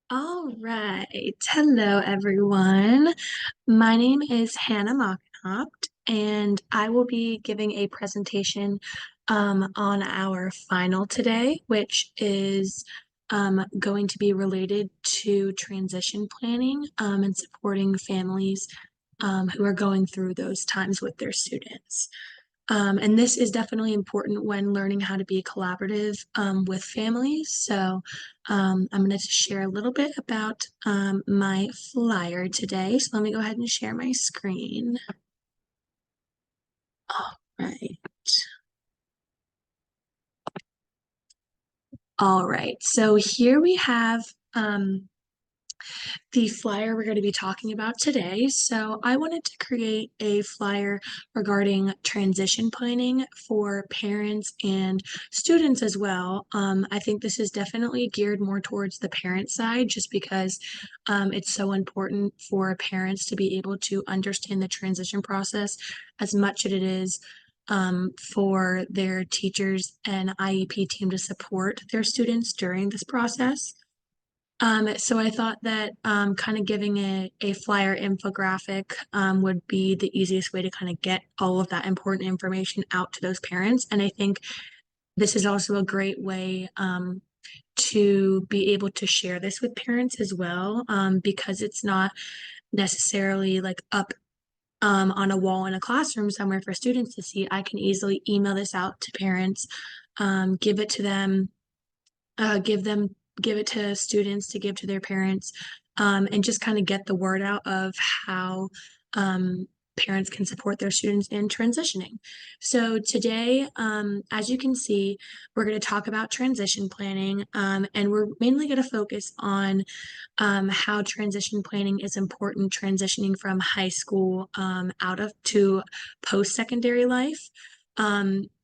All right. Hello, everyone. My name is Hannah Mockenhaupt, and I will be giving a presentation on our final today, which is going to be related to transition planning and supporting families who are going through those times with their students. And this is definitely important when learning how to be collaborative with families. So I'm going to share a little bit about my flyer today. So let me go ahead and share my screen. All right. All right. So here we have the flyer we're going to be talking about today. So I wanted to create a flyer regarding transition planning for parents and students as well. I think this is definitely geared more towards the parent side just because it's so important for parents to be able to understand the transition process as much as it is for their teachers and IEP team to support their students during this process. So I thought that kind of giving a flyer infographic would be the easiest way to kind of get all of that important information out to those parents. And I think this is also a great way to be able to share this with parents as well, because it's not necessarily like up on a wall in a classroom somewhere for students to see. I can easily email this out to parents, give it to them, give them give it to students to give to their parents, and just kind of get the word out of how parents can support their students in transitioning. So today, as you can see, we're going to talk about transition planning, and we're mainly going to focus on how transition planning is important transitioning from high school out of to post-secondary life.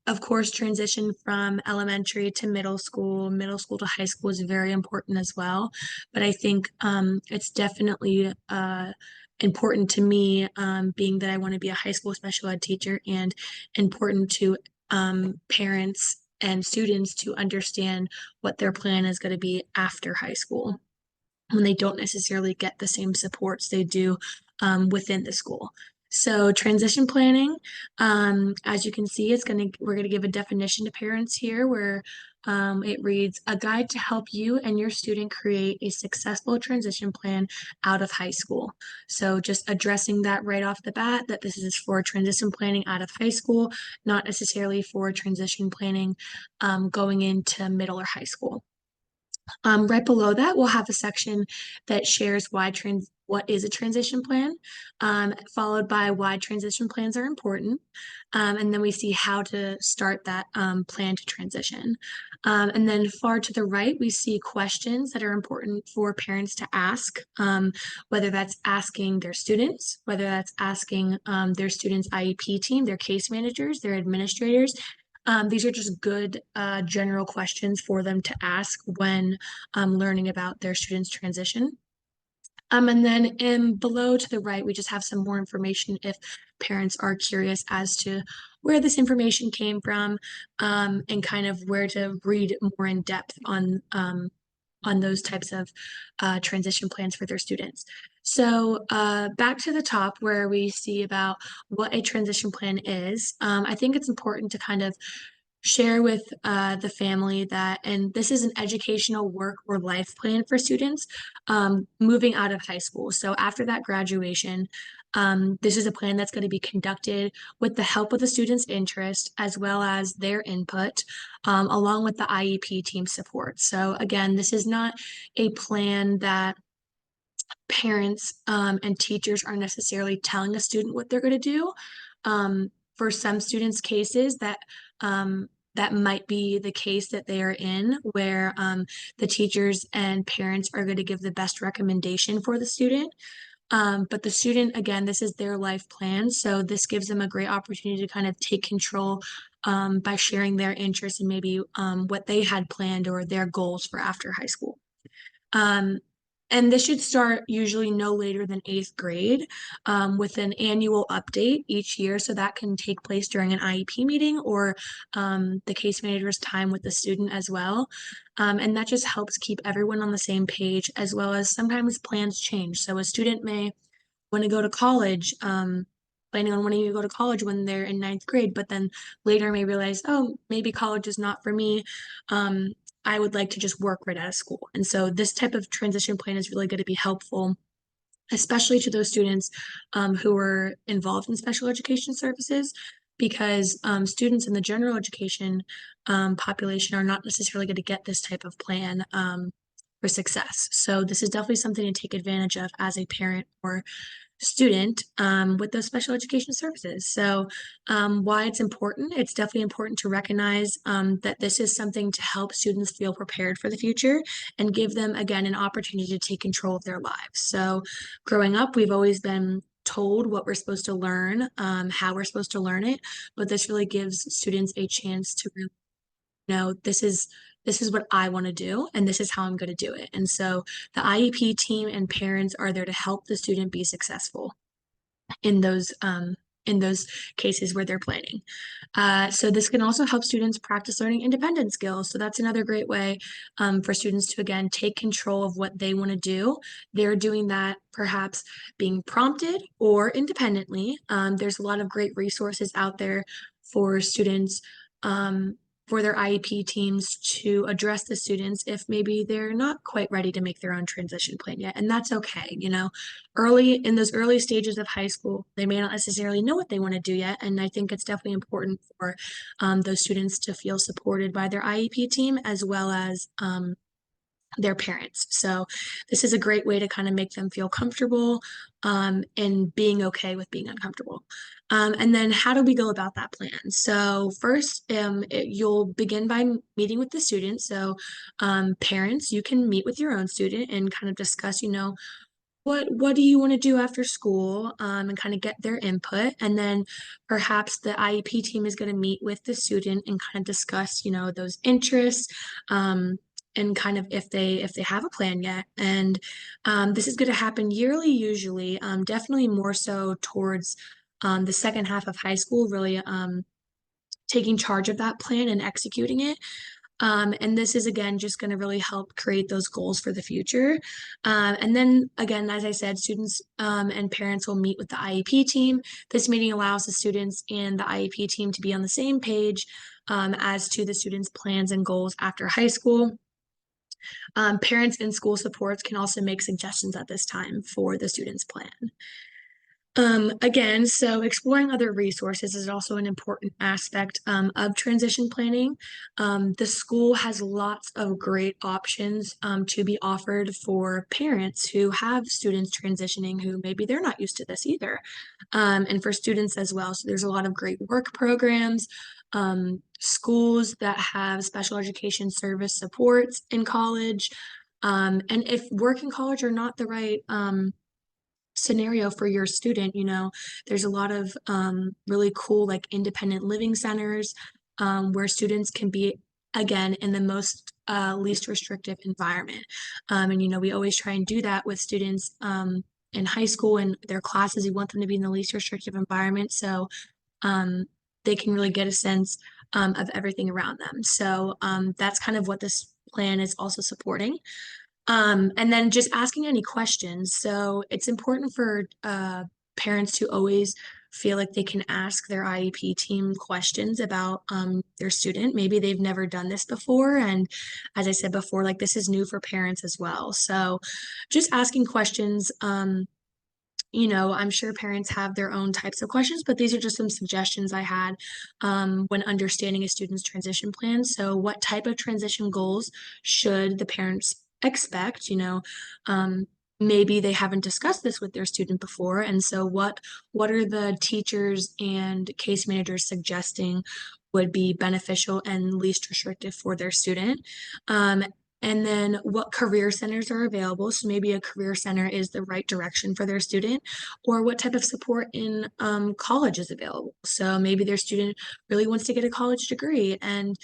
Of course, transition from elementary to middle school to high school is very important as well. But I think it's definitely important to me, being that I want to be a high school special ed teacher, and important to parents and students to understand what their plan is going to be after high school when they don't necessarily get the same supports they do within the school. So transition planning, as you can see, we're gonna give a definition to parents here where it reads a guide to help you and your student create a successful transition plan out of high school. So just addressing that right off the bat, that this is for transition planning out of high school, not necessarily for transition planning going into middle or high school. Right below that, we'll have a section that shares what is a transition plan, followed by why transition plans are important. And then we see how to start that plan to transition. And then far to the right, we see questions that are important for parents to ask, whether that's asking their students, whether that's asking their students' IEP team, their case managers, their administrators. These are just good general questions for them to ask when learning about their students' transition. And then in below to the right, we just have some more information if parents are curious as to where this information came from, and kind of where to read more in depth on those types of transition plans for their students. So back to the top where we see about what a transition plan is, I think it's important to kind of share with the family that, and this is an educational work or life plan for students moving out of high school. So after that graduation, this is a plan that's going to be conducted with the help of the student's interest as well as their input, along with the IEP team support. So again, this is not a plan that parents and teachers are necessarily telling a student what they're going to do. For some students' cases, that might be the case that they are in, where the teachers and parents are going to give the best recommendation for the student. But the student, again, this is their life plan, so this gives them a great opportunity to kind of take control by sharing their interests and maybe what they had planned or their goals for after high school. Um, And this should start usually no later than eighth grade, with an annual update each year. So that can take place during an IEP meeting or the case manager's time with the student as well. And that just helps keep everyone on the same page, as well as sometimes plans change. So a student may want to go to college, planning on wanting to go to college when they're in ninth grade, but then later may realize, oh, maybe college is not for me. Um, I would like to just work right out of school. And so this type of transition plan is really going to be helpful, especially to those students who are involved in special education services, because students in the general education population are not necessarily going to get this type of plan for success. So this is definitely something to take advantage of as a parent or student with those special education services. So, why it's important? It's definitely important to recognize that this is something to help students feel prepared for the future and give them, again, an opportunity to take control of their lives. So, growing up, we've always been told what we're supposed to learn, how we're supposed to learn it, but this really gives students a chance to really know this is what I want to do and this is how I'm going to do it. And so the IEP team and parents are there to help the student be successful in those cases where they're planning. So this can also help students practice learning independent skills. So that's another great way for students to, again, take control of what they want to do. They're doing that perhaps being prompted or independently. There's a lot of great resources out there for students. For their IEP teams to address the students if maybe they're not quite ready to make their own transition plan yet. And that's okay. Early in those early stages of high school, they may not necessarily know what they want to do yet. And I think it's definitely important for those students to feel supported by their IEP team as well as their parents. So this is a great way to kind of make them feel comfortable and being okay with being uncomfortable. And then how do we go about that plan? So first, you'll begin by meeting with the student. So parents, you can meet with your own student and kind of discuss, what do you want to do after school, and kind of get their input. And then perhaps the IEP team is going to meet with the student and kind of discuss, those interests, and kind of if they have a plan yet. And this is going to happen yearly, usually, definitely more so towards the second half of high school, really taking charge of that plan and executing it. And this is, again, just going to really help create those goals for the future. And then again, as I said, students and parents will meet with the IEP team. This meeting allows the students and the IEP team to be on the same page as to the students' plans and goals after high school. Parents and school supports can also make suggestions at this time for the student's plan. Again, so exploring other resources is also an important aspect of transition planning. The school has lots of great options to be offered for parents who have students transitioning who maybe they're not used to this either, and for students as well. So there's a lot of great work programs, schools that have special education service supports in college. And if work in college are not the right scenario for your student, there's a lot of really cool like independent living centers where students can be, again, in the most least restrictive environment. And we always try and do that with students in high school and their classes. We want them to be in the least restrictive environment so um, they can really get a sense of everything around them. So that's kind of what this plan is also supporting. And then just asking any questions. So it's important for parents to always feel like they can ask their IEP team questions about their student. Maybe they've never done this before. And as I said before, like this is new for parents as well. So just asking questions. I'm sure parents have their own types of questions, but these are just some suggestions I had when understanding a student's transition plan. So, what type of transition goals should the parents expect? Maybe they haven't discussed this with their student before, and so what are the teachers and case managers suggesting would be beneficial and least restrictive for their student? and then what career centers are available. So maybe a career center is the right direction for their student, or what type of support in college is available. So maybe their student really wants to get a college degree and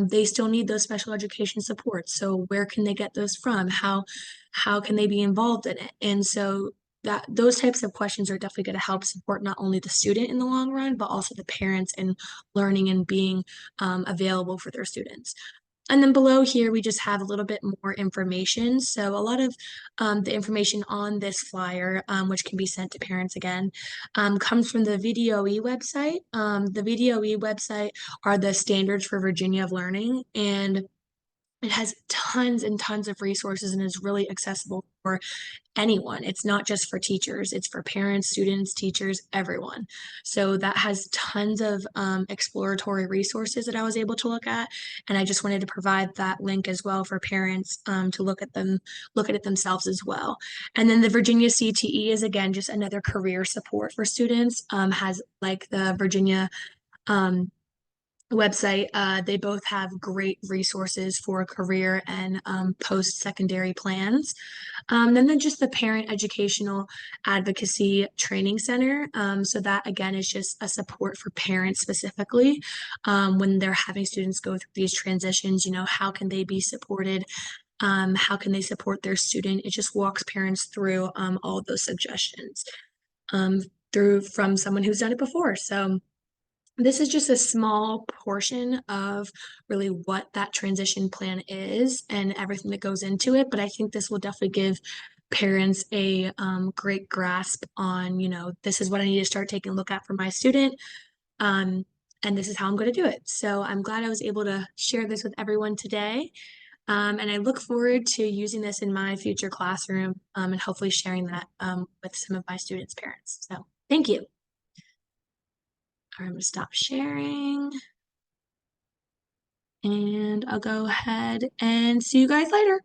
they still need those special education supports. So where can they get those from? How can they be involved in it? And so that those types of questions are definitely going to help support not only the student in the long run, but also the parents in learning and being available for their students. And then below here, we just have a little bit more information. So a lot of the information on this flyer, which can be sent to parents again, comes from the VDOE website. The VDOE website are the standards for Virginia of Learning, and it has tons and tons of resources and is really accessible for anyone. It's not just for teachers, it's for parents, students, teachers, everyone. So that has tons of exploratory resources that I was able to look at. And I just wanted to provide that link as well for parents to look at it themselves as well. And then the Virginia CTE is again just another career support for students, has like the Virginia um, website. They both have great resources for career and post-secondary plans. Then just the Parent Educational Advocacy Training Center. So that again is just a support for parents specifically when they're having students go through these transitions. You know, how can they be supported? How can they support their student? It just walks parents through all of those suggestions um, through from someone who's done it before. So this is just a small portion of really what that transition plan is and everything that goes into it. But I think this will definitely give parents a great grasp on, you know, this is what I need to start taking a look at for my student. Um, and this is how I'm going to do it. So I'm glad I was able to share this with everyone today. And I look forward to using this in my future classroom and hopefully sharing that with some of my students' parents. So thank you. I'm going to stop sharing. And I'll go ahead and see you guys later.